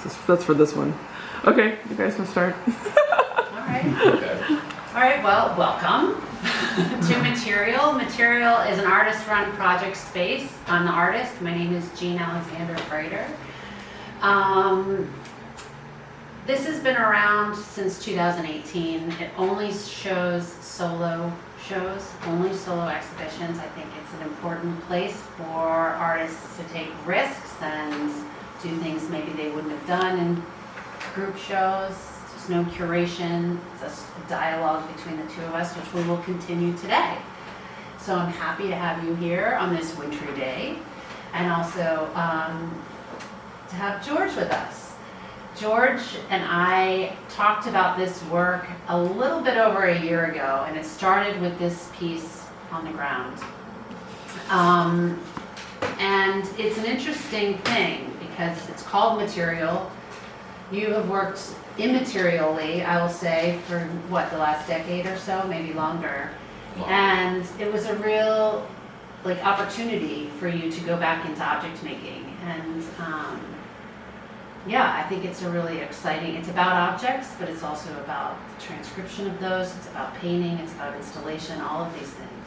That's for this one. Okay, you guys can start. All right. All right, well, welcome to Material. Material is an artist-run project space. I'm the artist. My name is Jean Alexander Frater. This has been around since 2018. It only shows solo shows, only solo exhibitions. I think it's an important place for artists to take risks and do things maybe they wouldn't have done in group shows. There's no curation. It's a dialogue between the two of us, which we will continue today. So I'm happy to have you here on this wintry day, and also to have George with us. George and I talked about this work a little bit over a year ago, and it started with this piece on the ground. And it's an interesting thing because it's called Material. You have worked immaterially, I will say, for what, the last decade or so, maybe longer. And it was a real opportunity for you to go back into object making. And yeah, I think it's a really exciting, it's about objects, but it's also about the transcription of those, it's about painting, it's about installation, all of these things.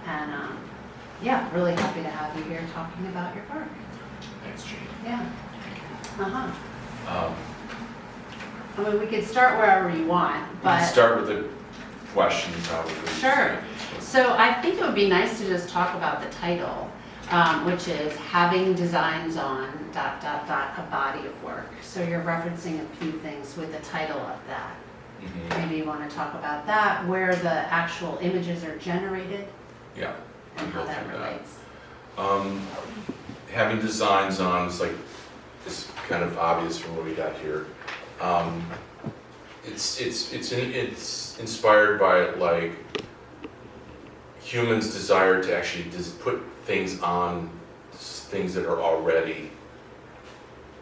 And yeah, really happy to have you here talking about your work. Thanks, Jean. Yeah. I mean, we could start wherever you want, but... Let's start with the questions, probably. Sure. So I think it would be nice to just talk about the title, which is Having Designs on ... a body of work. So you're referencing a few things with the title of that. Mm-hmm. Maybe you want to talk about that, where the actual images are generated. Yeah. And how that relates. Having designs on is kind of obvious from what we got here. It's inspired by humans' desire to actually just put things on things that are already,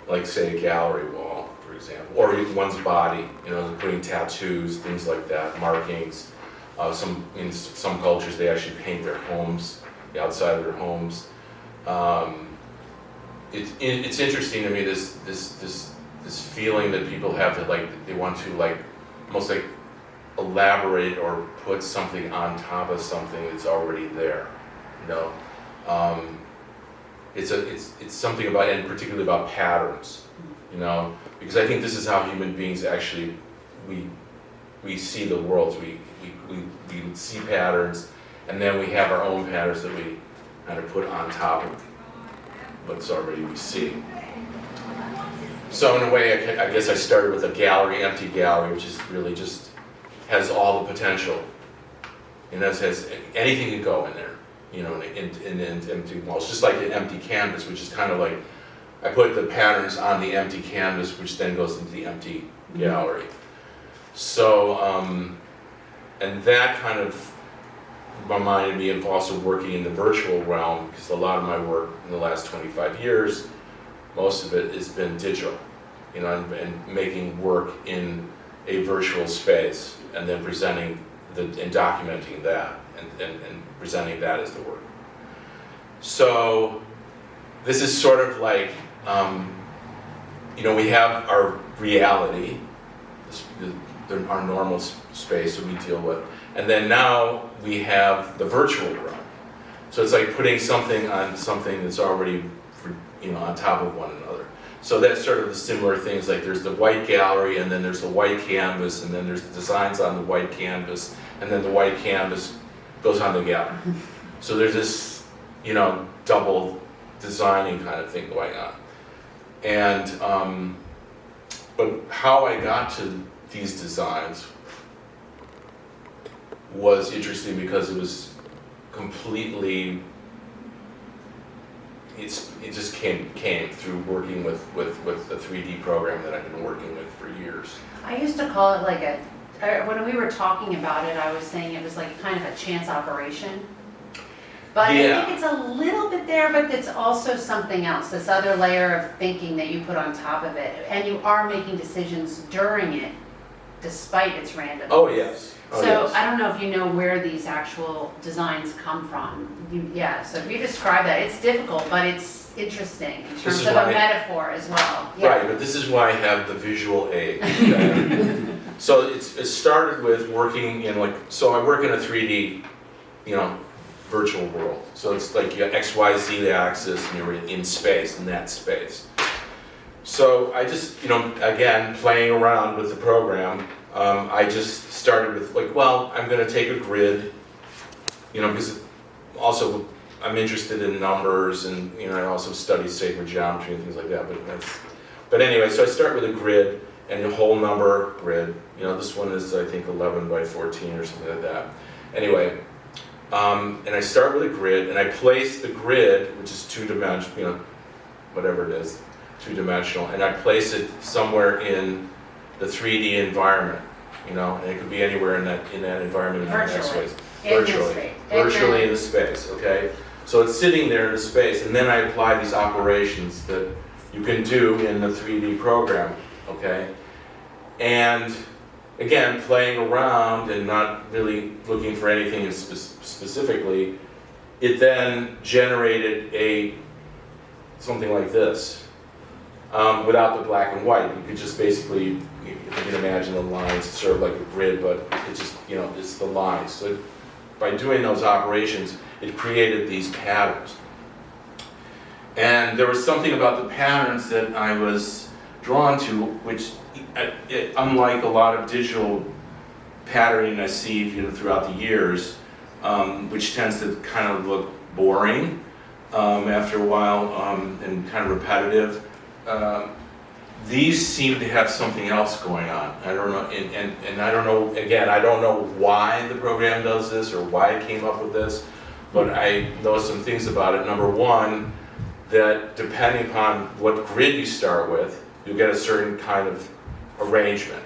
like say a gallery wall, for example, or one's body. Putting tattoos, things like that, markings. In some cultures, they actually paint their homes, the outside of their homes. It's interesting to me this feeling that people have that they want to almost elaborate or put something on top of something that's already there. It's something about, and particularly about patterns. Because I think this is how human beings actually we see the world. We see patterns, and then we have our own patterns that we kind of put on top of what's already we see. So in a way, I guess I started with a gallery, empty gallery, which is really just has all the potential. And has anything can go in there, in empty walls. Just like an empty canvas, which is kind of like, I put the patterns on the empty canvas, which then goes into the empty gallery. So, and that kind of reminded me of also working in the virtual realm, because a lot of my work in the last 25 years, most of it has been digital, and making work in a virtual space, and then presenting and documenting that, and presenting that as the work. So this is sort of like, we have our reality, our normal space that we deal with, and then now we have the virtual realm. So it's like putting something on something that's already, on top of one another. So that's sort of the similar things, like there's the white gallery, and then there's the white canvas, and then there's the designs on the white canvas, and then the white canvas goes on the gallery. So there's this, double designing kind of thing going on. And, but how I got to these designs was interesting because it was completely, it just came through working with the 3D program that I've been working with for years. I used to call it when we were talking about it, I was saying it was kind of a chance operation. But yeah. I think it's a little bit there, but it's also something else, this other layer of thinking that you put on top of it. And you are making decisions during it, despite its randomness. Oh, yes. Oh, so yes. I don't know if you know where these actual designs come from. So if you describe that, it's difficult, but it's interesting in This terms is of why- a metaphor as well. Yeah. Right, but this is why I have the visual aid. Okay? So it started with working in so I work in a 3D, virtual world. So it's like you have X, Y, Z axis and you're in space, in that space. So I just, again, playing around with the program, I just started with I'm gonna take a grid, because also I'm interested in numbers and, I also study sacred geometry and things like that, but anyway, so I start with a grid and a whole number grid. This one is, I think, 11 by 14 or something like that. Anyway, and I start with a grid and I place the grid, which is two-dimensional, whatever it is, two-dimensional, and I place it somewhere in the 3D environment, and it could be anywhere in that environment in the next ways. Virtually in the space, okay? So it's sitting there in the space, and then I apply these operations that you can do in the 3D program, okay? And again, playing around and not really looking for anything specifically, it then generated something like this. Without the black and white, you could just basically, if you can imagine the lines, it's sort of like a grid, but it just, it's the lines. So by doing those operations, it created these patterns. And there was something about the patterns that I was drawn to, which, unlike a lot of digital patterning I see throughout the years, which tends to kind of look boring after a while and kind of repetitive, these seem to have something else going on. I don't know, and I don't know, again, I don't know why the program does this or why it came up with this, but I know some things about it. Number one, that depending upon what grid you start with, you'll get a certain kind of arrangement.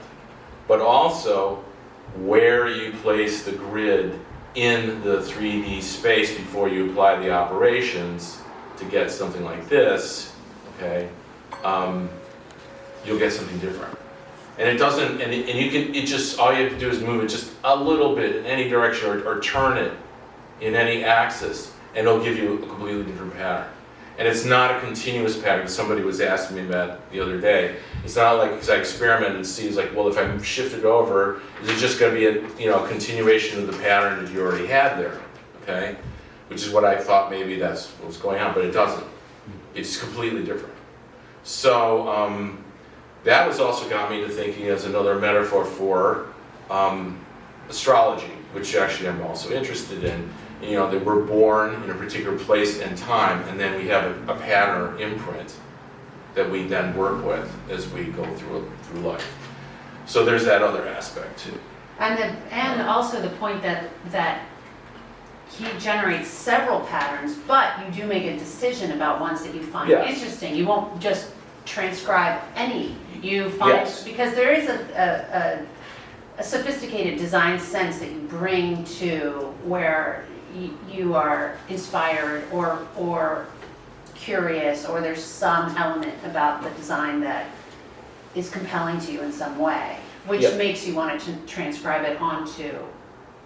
But also, where you place the grid in the 3D space before you apply the operations to get something like this, okay, you'll get something different. And it doesn't, and you can, it just, all you have to do is move it just a little bit in any direction or turn it in any axis, and it'll give you a completely different pattern. And it's not a continuous pattern. Somebody was asking me that the other day. It's not like, because I experimented and see, it's like, well, if I shift it over, is it just going to be a continuation of the pattern that you already had there, okay? Which is what I thought maybe that's what's going on, but it doesn't. It's completely different. So that was also got me to thinking as another metaphor for astrology, which actually I'm also interested in. That we're born in a particular place and time, and then we have a pattern or imprint that we then work with as we go through life. So there's that other aspect too. And also the point that he generates several patterns, but you do make a decision about ones that you find interesting. You won't just transcribe any. You find, because there is a sophisticated design sense that you bring to where you are inspired or curious, or there's some element about the design that is compelling to you in some way, which makes you want to transcribe it onto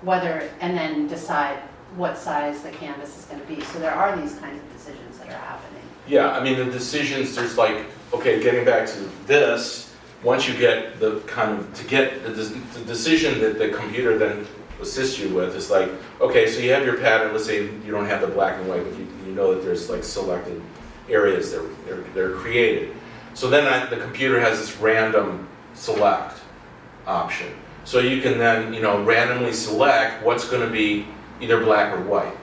and then decide what size the canvas is going to be. So there are these kinds of decisions that are happening. Yeah, I mean the decisions, there's getting back to this, once you get the decision that the computer then assist you with is okay, so you have your pattern, let's say you don't have the black and white, but you know that there's selected areas that they're created. So then the computer has this random select option. So you can then, randomly select what's going to be either black or white.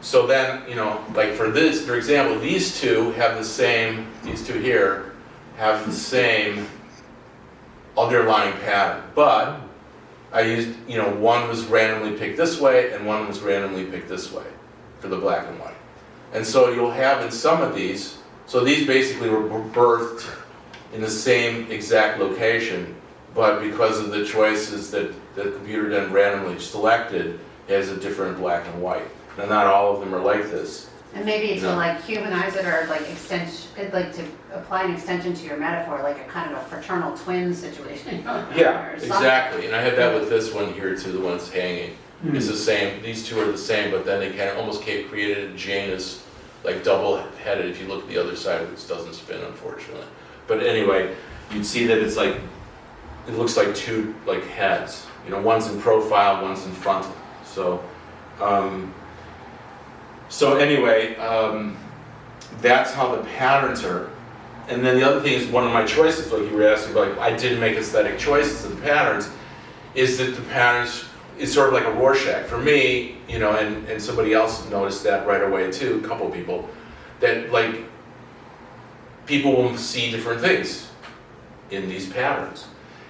So then, for example, these two here have the same underlying pattern, but I used, one was randomly picked this way and one was randomly picked this way for the black and white. And so you'll have in some of these, so these basically were birthed in the same exact location, but because of the choices that the computer then randomly selected, it has a different black and white. Now not all of them are like this. And maybe to humanize it or to apply an extension to your metaphor, like a kind of a fraternal twin situation. Yeah, exactly. And I have that with this one here too, the one that's hanging. It's the same, these two are the same, but then they kind of almost created a Janus like double-headed. If you look at the other side, it doesn't spin, unfortunately. But anyway, you'd see that it's like, it looks like two like heads. You know, one's in profile, one's in frontal. So, anyway, that's how the patterns are. And then the other thing is, one of my choices, like you were asking about, like, I didn't make aesthetic choices of the patterns, is that the patterns is sort of like a Rorschach. For me, you know, and somebody else noticed that right away too, a couple of people, that like, people will see different things in these patterns.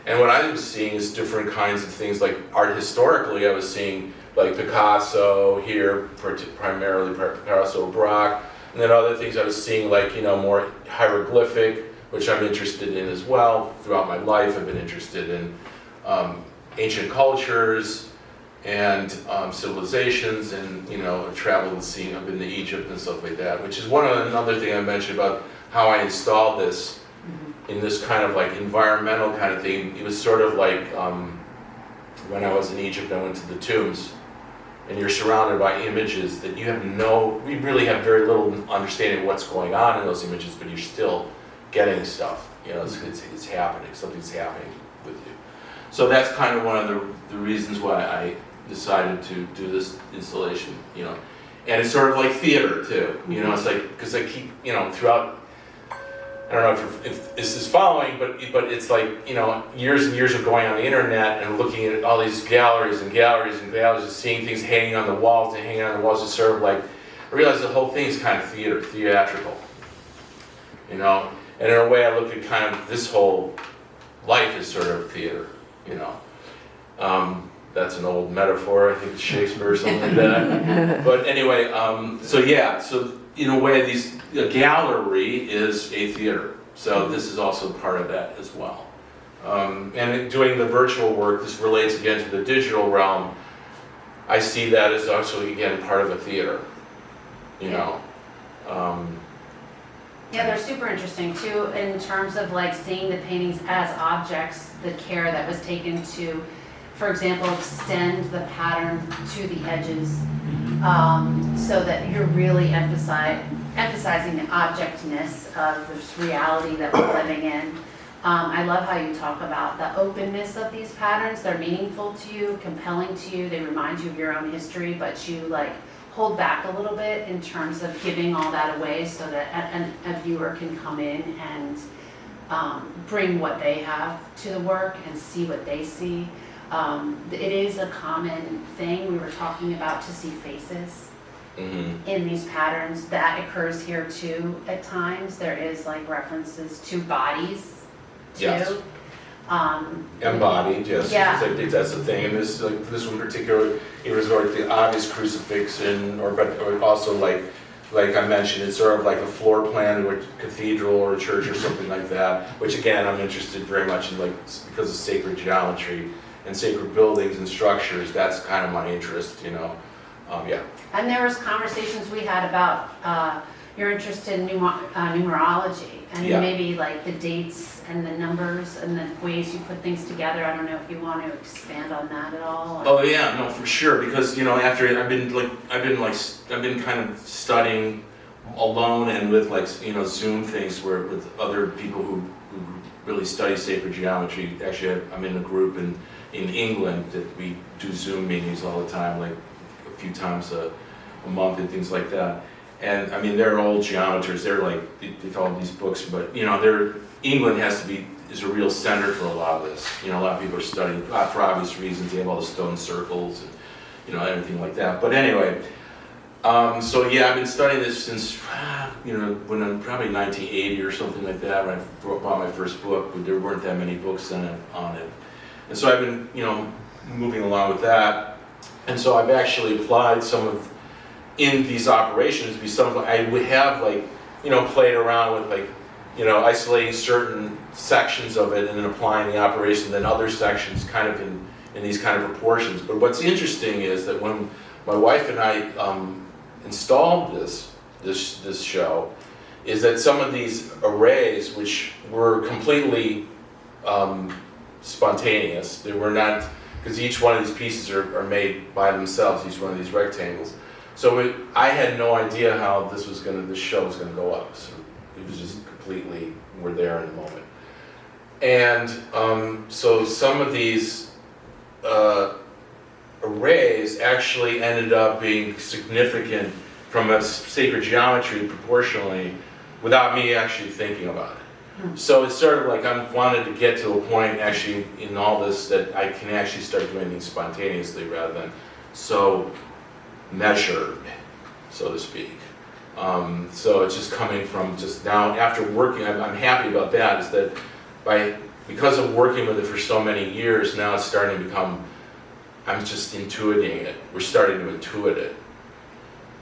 And what I was seeing is different kinds of things, like art historically, I was seeing like Picasso here, primarily Picasso, Braque, and then other things I was seeing, like, you know, more hieroglyphic, which I'm interested in as well. Throughout my life, I've been interested in ancient cultures and civilizations, and, you know, I've traveled and seen, I've been to Egypt and stuff like that, which is another thing I mentioned about how I installed this in this kind of like environmental kind of thing. It was sort of like when I was in Egypt, I went to the tombs, and you're surrounded by images that we really have very little understanding of what's going on in those images, but you're still getting stuff. You know, it's happening, something's happening with you. So that's kind of one of the reasons why I decided to do this installation, you know. And it's sort of like theater too, you know, it's like, because I keep, you know, throughout, I don't know if this is following, but it's like, you know, years and years of going on the internet and looking at all these galleries and galleries and galleries and seeing things hanging on the walls and hanging on the walls, is sort of like, I realized the whole thing is kind of theatrical, you know. And in a way, I look at kind of this whole life as sort of theater, you know. That's an old metaphor, I think it's Shakespeare or something like that. But anyway, so in a way, a gallery is a theater. So this is also part of that as well. And in doing the virtual work, this relates again to the digital realm. I see that as also, again, part of a theater, you know. Yeah, they're super interesting too, in terms of like seeing the paintings as objects, the care that was taken to, for example, extend the pattern to the edges, so that you're really emphasizing the objectness of this reality that we're living in. I love how you talk about the openness of these patterns. They're meaningful to you, compelling to you, they remind you of your own history, but you like hold back a little bit in terms of giving all that away, so that a viewer can come in and bring what they have to the work and see what they see. It is a common thing we were talking about, to see faces in these patterns. That occurs here too at times. There is like references to bodies too. Yes. Embodied, yes. Yeah. I think that's the thing. And this, like this one particular, it was sort of the obvious crucifixion, or also like I mentioned, it's sort of like a floor plan of a cathedral or a church or something like that. Which again, I'm interested very much in, like, because of sacred geometry and sacred buildings and structures. That's kind of my interest, you know. Yeah. And there was conversations we had about your interest in numerology, and maybe like the dates and the numbers and the ways you put things together. I don't know if you want to expand on that at all. Oh yeah, no, for sure. Because, you know, after I've been kind of studying alone and with, like, you know, Zoom things where with other people who really study sacred geometry. Actually, I'm in a group in England that we do Zoom meetings all the time, like a few times a month and things like that. And I mean, they're old geometers. They're like, they've all these books, but, you know, England is a real center for a lot of this. You know, a lot of people are studying for obvious reasons. They have all the stone circles and, you know, everything like that. But anyway, so yeah, I've been studying this since, you know, when I'm probably 1980 or something like that, when I bought my first book, but there weren't that many books on it. And so I've been, you know, moving along with that. And so I've actually applied in these operations, I would have, like, you know, played around with, like, you know, isolating certain sections of it and then applying the operation, then other sections kind of in these kind of proportions. But what's interesting is that when my wife and I installed this show, is that some of these arrays, which were completely spontaneous, they were not, because each one of these pieces are made by themselves, each one of these rectangles. I had no idea how this show was gonna go up. So it was just completely, we're there in the moment. And so some of these arrays actually ended up being significant from a sacred geometry proportionally without me actually thinking about it. So it's sort of like I wanted to get to a point actually in all this that I can actually start doing things spontaneously rather than so measured, so to speak. So it's just coming from just now after working, I'm happy about that, is that because of working with it for so many years, now it's starting to become, I'm just intuiting it. We're starting to intuit it.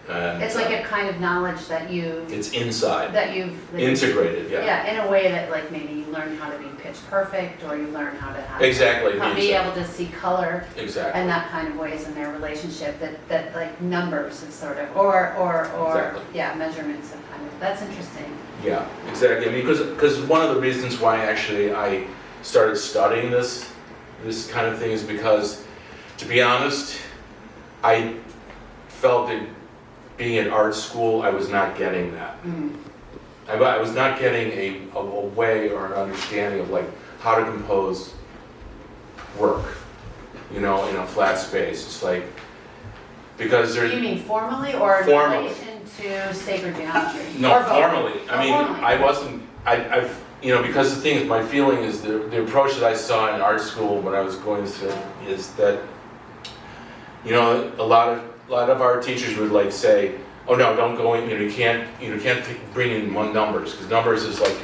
And It's like a kind of knowledge that it's inside, you've integrated, yeah. Yeah, in a way that like maybe you learn how to be pitch perfect, or you learn how to have Exactly. be able to see color Exactly. and that kind of ways in their relationship that like numbers is sort of or Exactly. yeah, measurements of kind of, that's interesting. Yeah, exactly. I mean, because one of the reasons why actually I started studying this kind of thing is because, to be honest, I felt that being at art school, I was not getting that. I was not getting a way or an understanding of like how to compose work, in a flat space. It's like, because there's... You mean formally or in Formally. relation to sacred geometry? No, Or both? formally. I mean, Formally. I wasn't, I've, because the thing is, my feeling is the approach that I saw in art school when I was going through is that, a lot of our teachers would like say, oh no, don't go in, you can't bring in one numbers, because numbers is like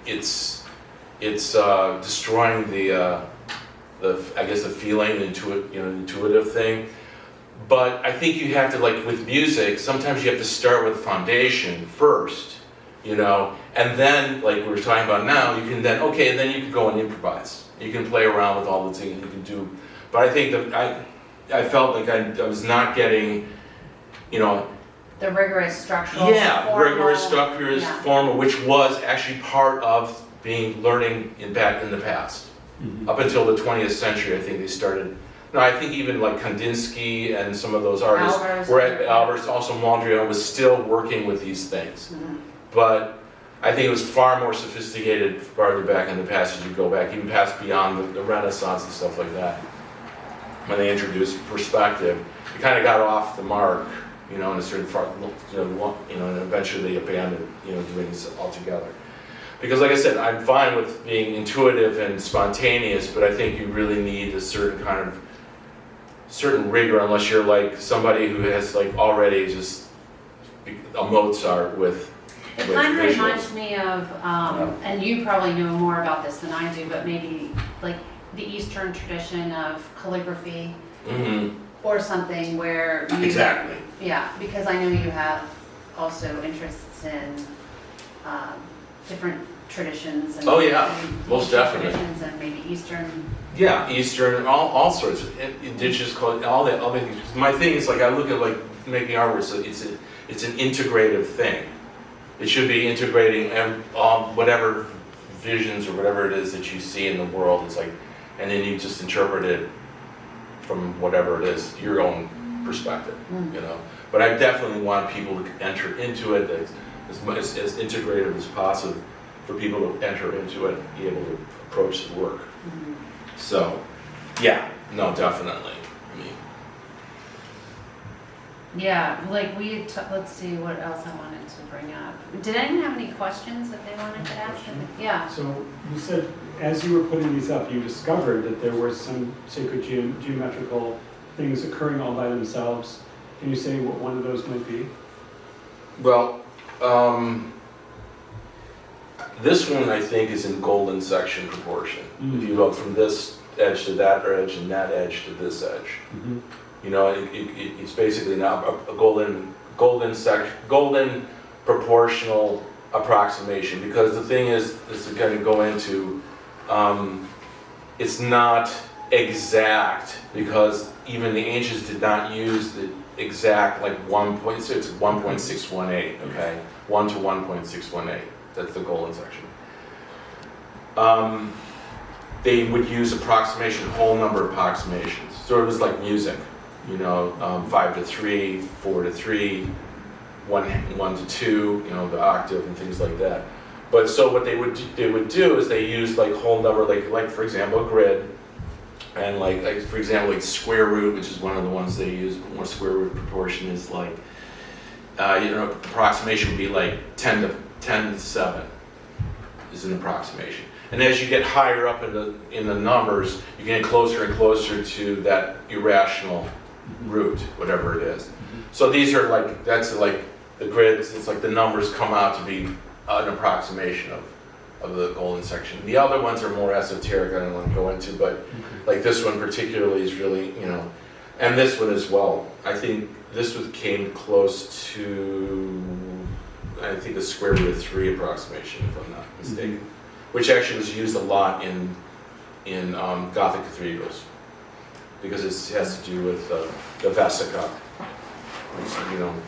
it's destroying the I guess the feeling, intuitive thing. But I think you have to, like with music, sometimes you have to start with the foundation first, and then, like we were talking about now, you can then, and then you can go and improvise. You can play around with all the things you can do. But I think that I felt like I was not getting, The rigorous structural. rigorous structures, yeah. formal, which was actually part of learning back in the past. Up until the 20th century, I think they started. No, I think even like Kandinsky and some of those artists were at Albers, also Mondrian was still working with these things. But I think it was far more sophisticated farther back in the past as you go back, even past beyond the Renaissance and stuff like that. When they introduced perspective, it kind of got off the mark, in a certain and eventually they abandoned, doing this altogether. Because like I said, I'm fine with being intuitive and spontaneous, but I think you really need a certain rigor, unless you're like somebody who has like already just a Mozart with It kind of visuals. reminds me of, and you probably know more about this than I do, but maybe like the Eastern tradition of calligraphy or something where you... Exactly. Yeah, because I know you have also interests in different traditions. And Oh, yeah, and most ancient definitely. Traditions and maybe Eastern... Yeah, Eastern, all sorts of indigenous, all that. My thing is like I look at like making artwork, so it's an integrative thing. It should be integrating whatever visions or whatever it is that you see in the world. It's like, and then you just interpret it from whatever it is, your own perspective, But I definitely want people to enter into it as integrative as possible, for people to enter into it and be able to approach the work. So, yeah, no, definitely. Yeah, like let's see what else I wanted to bring up. Did anyone have any questions that they wanted to ask? Yeah. So you said, as you were putting these up, you discovered that there were some sacred geometrical things occurring all by themselves. Can you say what one of those might be? Well, this one I think is in golden section proportion. If you look from this edge to that edge and that edge to this edge. It's basically now a golden proportional approximation, because the thing is to kind of go into, it's not exact, because even the ancients did not use the exact like 1.618, okay? 1 to 1.618, that's the golden section. They would use approximation, whole number approximations. So it was like music, 5 to 3, 4 to 3, 1 to 2, the octave and things like that. But so what they would do is they use like whole number, like for example a grid, and like for example like square root, which is one of the ones they use. More square root proportion is like approximation would be like 10 to 7 is an approximation. And as you get higher up in the numbers, you get closer and closer to that irrational root, whatever it is. So these are like, that's like the grids, it's like the numbers come out to be an approximation of the golden section. The other ones are more esoteric, I don't want to go into, but like this one particularly is really, and this one as well. I think this one came close to, I think a square root of 3 approximation, if I'm not mistaken, which actually was used a lot in Gothic cathedrals, because it has to do with the Vesica.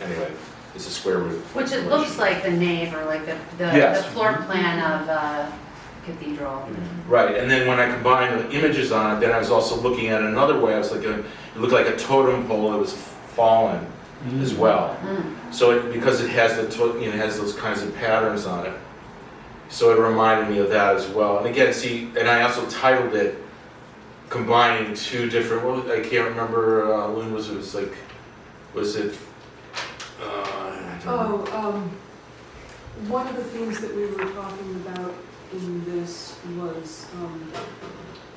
Anyway, it's a square root. Which it looks like the nave or like the Yes. floor plan of a cathedral. Right, and then when I combined the images on it, then I was also looking at it another way. I was looking, it looked like a totem pole that was fallen as well. So because it has it has those kinds of patterns on it, so it reminded me of that as well. And again, see, and I also titled it combining two different. I can't remember. When was it? Was it? One of the things that we were talking about in this was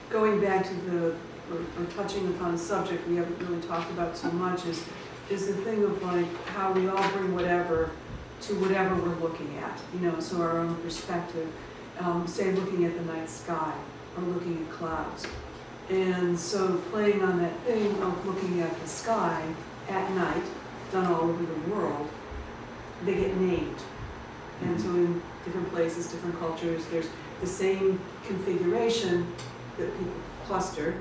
going back to or touching upon a subject we haven't really talked about so much is the thing of like how we all bring whatever to whatever we're looking at, so our own perspective, say looking at the night sky or looking at clouds. And so playing on that thing of looking at the sky at night, done all over the world, they get named. And so in different places, different cultures, there's the same configuration that people cluster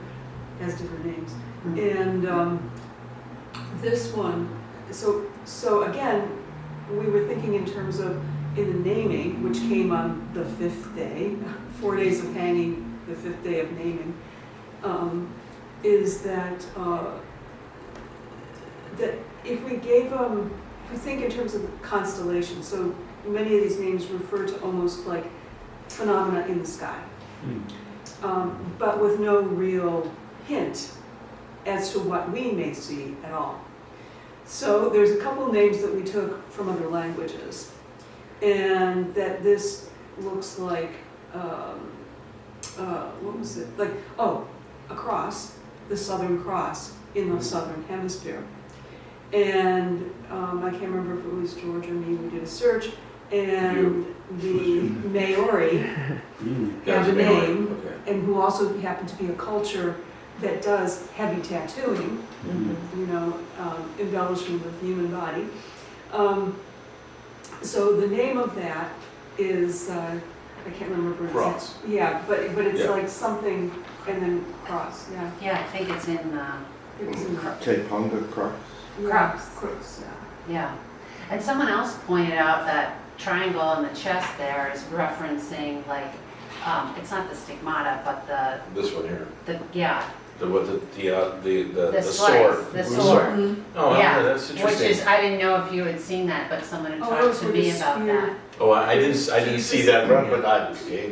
has different names. And this one, so again, we were thinking in terms of in the naming, which came on the 5th day, 4 days of hanging, the 5th day of naming, is that that if we gave them, if we think in terms of constellations, so many of these names refer to almost like phenomena in the sky, but with no real hint as to what we may see at all. So there's a couple of names that we took from other languages, and that this looks like, what was it? Like, a cross, the Southern Cross in the Southern Hemisphere. And I can't remember if it was George or me, we did a search, and the Maori have a name, and who also happen to be a culture that does heavy tattooing, embellishment of the human body. So the name of that is, I can't remember. Cross. Yeah, but it's like something, and then cross, yeah. Yeah, I think it's in Tepunga cross. Cross, yeah. yeah. And someone else pointed out that triangle on the chest there is referencing like, it's not the stigmata, but This one here. the The slice, sword. the sword. Oh, Yeah, that's interesting. Which is, I didn't know if you had seen that, but someone had talked to me about that. Oh, I didn't see that run, but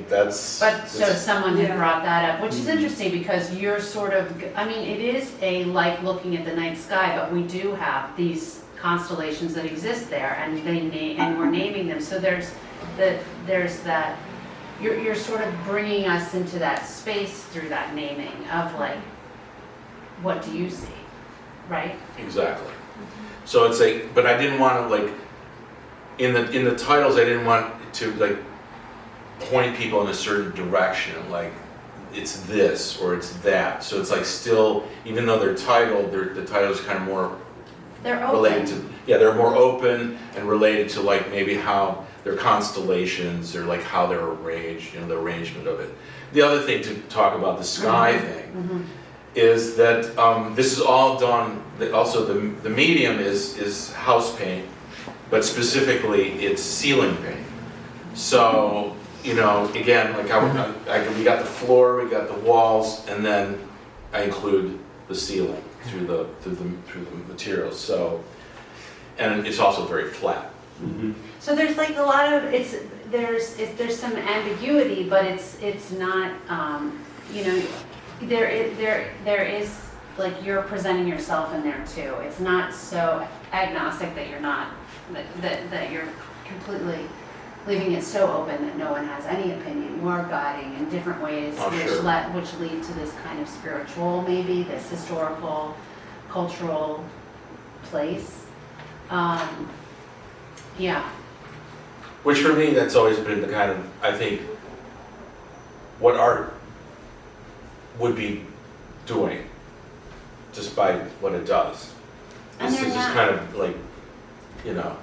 that's. But so someone had Yeah. brought that up, which is interesting because you're sort of, I mean, it is like looking at the night sky, but we do have these constellations that exist there, and and we're naming them. So there's that. You're sort of bringing us into that space through that naming of like, what do you see, right? Exactly. So it's like, but I didn't want to like, in the titles, I didn't want to like point people in a certain direction, like it's this or it's that. So it's like still, even though they're titled, the title's kind of more They're open. related to, they're more open and related to like maybe how their constellations or like how they're arranged, the arrangement of it. The other thing to talk about the sky thing is that this is all done, also the medium is house paint, but specifically it's ceiling paint. So, again, like we got the floor, we got the walls, and then I include the ceiling. through the materials. So, and it's also very flat. So there's like a lot of, there's some ambiguity, but it's not, you know, there is, like, you're presenting yourself in there too. It's not so agnostic that you're not, that you're completely leaving it so open that no one has any opinion. You are guiding in different ways, Oh, sure. which lead to this kind of spiritual, maybe, this historical, cultural place. Yeah. Which for me, that's always been the kind of, I think, what art would be doing, just by what it does. And This they're is just not- kind of like, you know,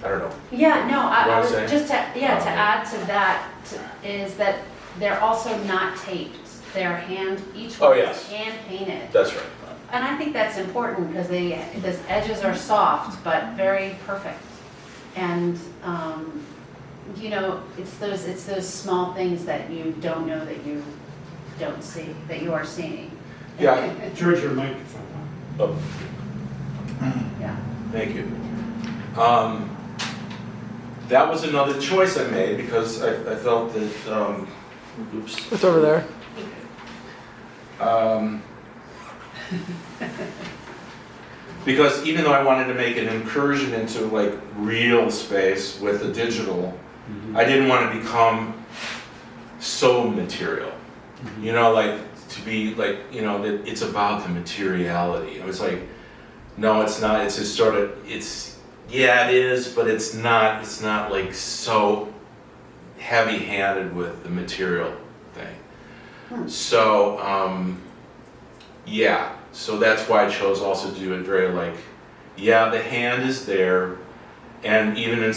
I don't know. Yeah, no, You know I what I'm was saying? just to add to that is that they're also not taped. They're each Oh, one yes. is hand painted. That's right. And I think that's important because the edges are soft but very perfect. And, you know, it's those small things that you don't know that you don't see, that you are seeing. Yeah. George, your microphone. Oh, Yeah. thank you. That was another choice I made because I felt that, oops. It's over there. Because even though I wanted to make an incursion into like real space with the digital, I didn't want to become so material. You know, like to be like, you know, that it's about the materiality. I was like, no, it's not. It's just sort of, yeah, it is, but it's not like so heavy-handed with the material thing. So, yeah, so that's why I chose also to do it very like, yeah, the hand is there, and even in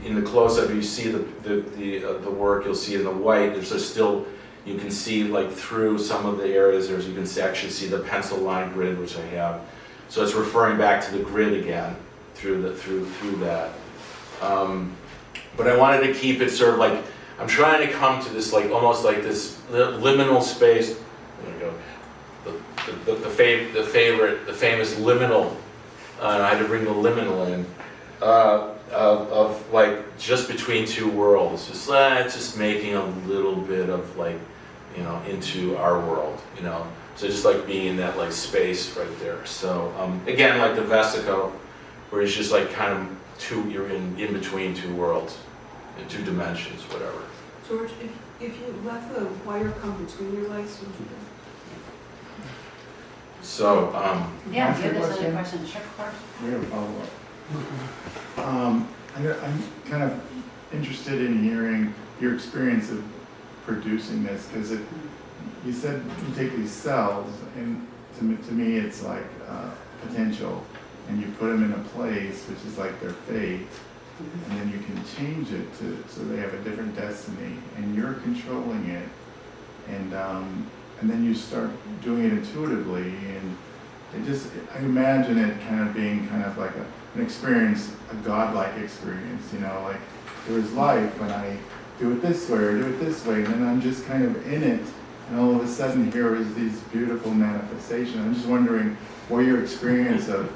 in the close-up, you see the work, you'll see in the white, there's still, you can see like through some of the areas, you can actually see the pencil line grid, which I have. So it's referring back to the grid again through that. But I wanted to keep it sort of like, I'm trying to come to this like almost like this liminal space. There we go. The famous liminal. I had to bring the liminal in of like just between two worlds. Just making a little bit of like, you know, into our world, you know. So just like being in that like space right there. So again, like the Vesico, where it's just like kind of you're in between two worlds, in two dimensions, whatever. George, if you let the wire come between your legs, would you? So, Yeah, Can I you have this ask other you a question, sure, of course. We have a follow-up. I'm kind of interested in hearing your experience of producing this, because you said you take these cells, and to me it's like potential, and you put them in a place which is like their fate, and then you can change it so they have a different destiny, and you're controlling it, and then you start doing it intuitively, and I imagine it kind of being kind of like an experience, a godlike experience, you know, like there is life when I do it this way or do it this way, and then I'm just kind of in it, and all of a sudden here is these beautiful manifestations. I'm just wondering what your experience of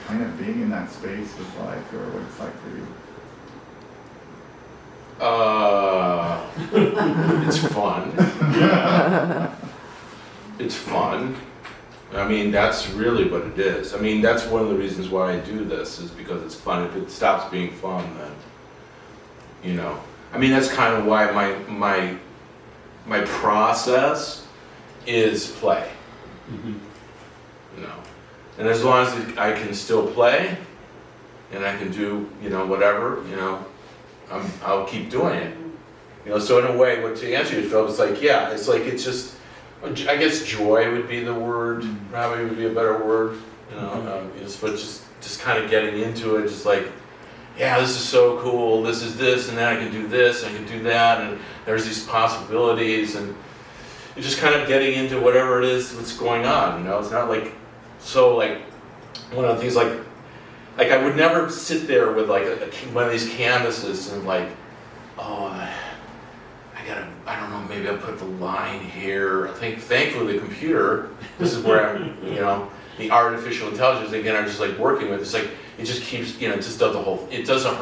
kind of being in that space was like, or what it's like for you. it's fun. It's fun. I mean, that's really what it is. I mean, that's one of the reasons why I do this, is because it's fun. If it stops being fun, then, you know. I mean, that's kind of why my process is play. You know. And as long as I can still play, and I can do, you know, whatever, you know, I'll keep doing it. You know, so in a way, to answer you, Phil, it's like, yeah, it's like, it's just, I guess joy would be the word, probably would be a better word, you know, but just kind of getting into it, just like, yeah, this is so cool, this is this, and then I can do this, I can do that, and there's these possibilities, and you're just kind of getting into whatever it is that's going on, you know, it's not like, so like, one of the things like I would never sit there with like one of these canvases and like, oh, I don't know, maybe I'll put the line here. Thankfully the computer, this is where I'm, you know, the artificial intelligence, again, I'm just like working with, it's like, it just keeps, you know, it just does the whole, it doesn't